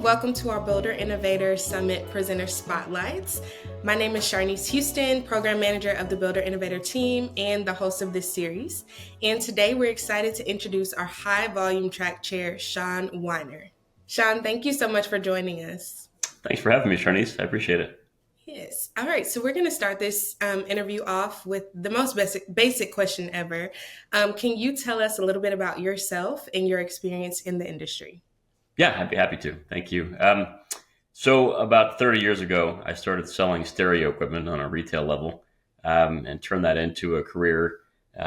welcome to our Builder Innovator Summit Presenter Spotlights. My name is Sharnice Houston, Program Manager of the Builder Innovator team and the host of this series. And today we're excited to introduce our High Volume Track Chair, Sean Wiener. Sean, thank you so much for joining us. Thanks for having me, Sharnice. I appreciate it. Yes. All right. So we're going to start this interview off with the most basic question ever. Can you tell us a little bit about yourself and your experience in the industry? Yeah, I'd be happy to. Thank you. So about 30 years ago, I started selling stereo equipment on a retail level and turned that into a career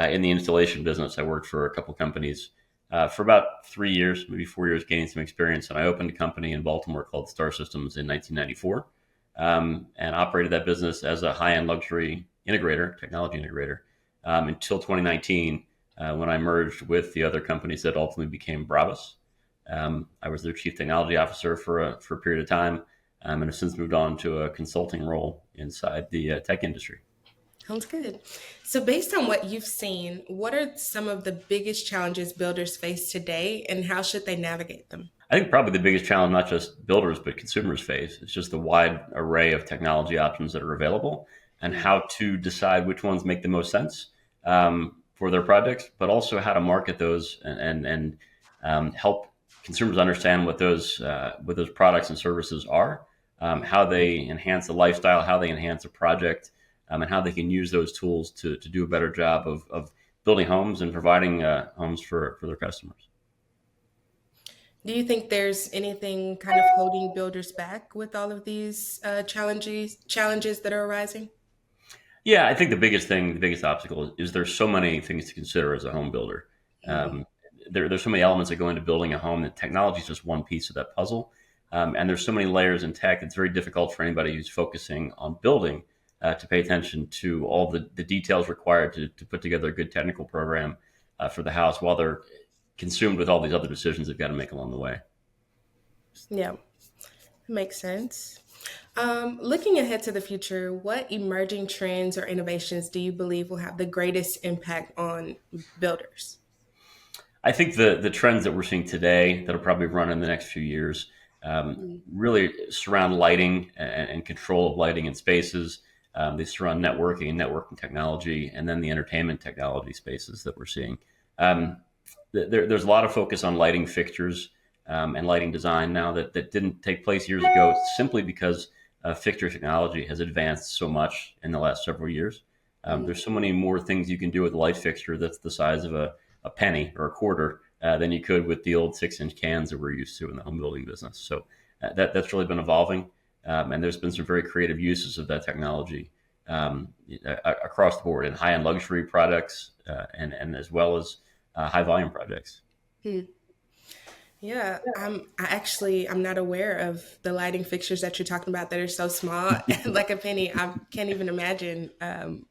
in the installation business. I worked for a couple companies for about 3 years, maybe 4 years, gaining some experience. And I opened a company in Baltimore called Star Systems in 1994 and operated that business as a high-end luxury integrator, technology integrator, until 2019 when I merged with the other companies that ultimately became Bravus. I was their chief technology officer for a period of time, and have since moved on to a consulting role inside the tech industry. Sounds good. So based on what you've seen, what are some of the biggest challenges builders face today and how should they navigate them? I think probably the biggest challenge, not just builders, but consumers face, is just the wide array of technology options that are available and how to decide which ones make the most sense for their projects, but also how to market those and help consumers understand what those products and services are, how they enhance the lifestyle, how they enhance a project, and how they can use those tools to do a better job of building homes and providing homes for their customers. Do you think there's anything kind of holding builders back with all of these challenges that are arising? Yeah, I think the biggest obstacle is there's so many things to consider as a home builder. Um, there's so many elements that go into building a home that technology is just one piece of that puzzle. And there's so many layers in tech, it's very difficult for anybody who's focusing on building to pay attention to all the details required to put together a good technical program for the house while they're consumed with all these other decisions they've got to make along the way. Yeah, makes sense. Looking ahead to the future, what emerging trends or innovations do you believe will have the greatest impact on builders? I think the trends that we're seeing today that'll probably run in the next few years really surround lighting and control of lighting in spaces. They surround networking technology, and then the entertainment technology spaces that we're seeing. There's a lot of focus on lighting fixtures and lighting design now that didn't take place years ago, simply because fixture technology has advanced so much in the last several years. There's so many more things you can do with a light fixture that's the size of a penny or a quarter than you could with the old 6-inch cans that we're used to in the home building business. So that's really been evolving, and there's been some very creative uses of that technology across the board in high-end luxury products and as well as high volume projects. Hmm. Yeah, I'm not aware of the lighting fixtures that you're talking about that are so small, like a penny. I can't even imagine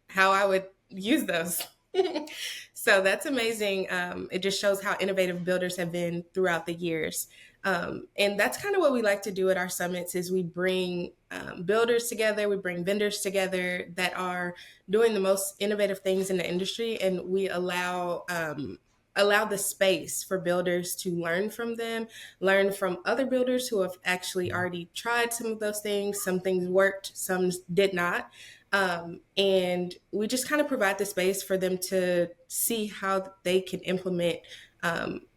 how I would use those. So that's amazing. It just shows how innovative builders have been throughout the years. And that's kind of what we like to do at our summits is we bring builders together, we bring vendors together that are doing the most innovative things in the industry, and we allow the space for builders to learn from them, learn from other builders who have actually already tried some of those things. Some things worked, some did not. And we just kind of provide the space for them to see how they can implement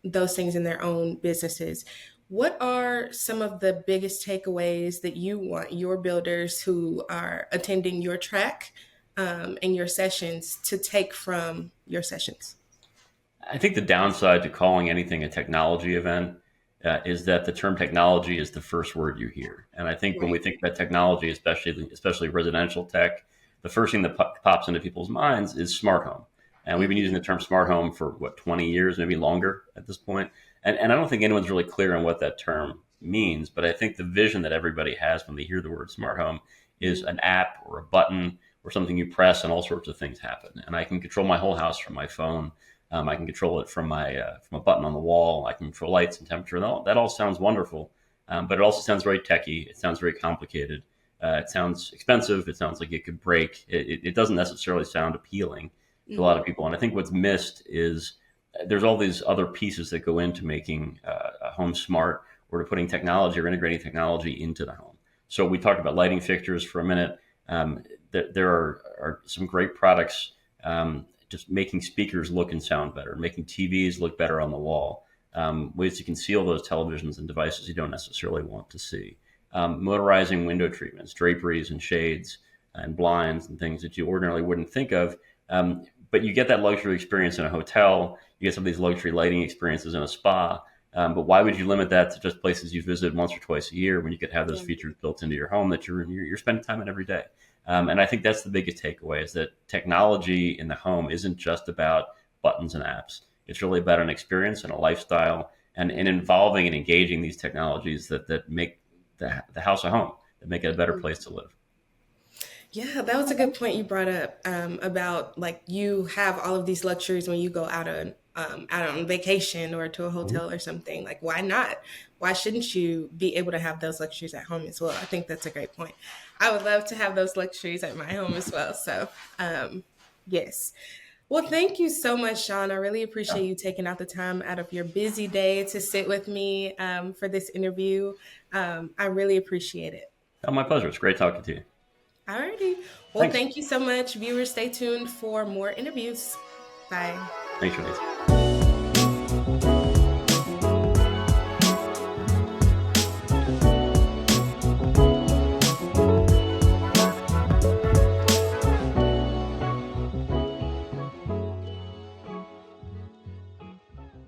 those things in their own businesses. What are some of the biggest takeaways that you want your builders who are attending your track and your sessions to take from your sessions? I think the downside to calling anything a technology event is that the term technology is the first word you hear. And I think when we Right. think about technology, especially residential tech, the first thing that pops into people's minds is smart home. And we've been using the term smart home for 20 years, maybe longer at this point. And I don't think anyone's really clear on what that term means, but I think the vision that everybody has when they hear the word smart home is an app or a button or something you press and all sorts of things happen. And I can control my whole house from my phone. I can control it from from a button on the wall. I can control lights and temperature. That all sounds wonderful, but it also sounds very techy. It sounds very complicated. It sounds expensive. It sounds like it could break. It doesn't necessarily sound appealing to a lot of people. And I think what's missed is there's all these other pieces that go into making a home smart or to putting technology or integrating technology into the home. So we talked about lighting fixtures for a minute. There are some great products, just making speakers look and sound better, making TVs look better on the wall, ways to conceal those televisions and devices you don't necessarily want to see, motorizing window treatments, draperies and shades and blinds and things that you ordinarily wouldn't think of. But you get that luxury experience in a hotel. You get some of these luxury lighting experiences in a spa. But why would you limit that to just places you visit once or twice a year when you could have those Yeah. features built into your home that you're spending time in every day? And I think that's the biggest takeaway is that technology in the home isn't just about buttons and apps. It's really about an experience and a lifestyle and involving and engaging these technologies that make the house a home, that make it a better place to live. Yeah, that was a good point you brought up about like you have all of these luxuries when you go out on vacation or to a Mhm. hotel or something. Like, why not? Why shouldn't you be able to have those luxuries at home as well? I think that's a great point. I would love to have those luxuries at my home as well. So, yes. Well, thank you so much, Sean. I really Yeah. appreciate you taking out the time out of your busy day to sit with me for this interview. I really appreciate it. Oh, my pleasure. It's great talking to you. Alrighty. Well, Thanks. thank you so much. Viewers, stay tuned for more interviews. Bye. Thanks, Release.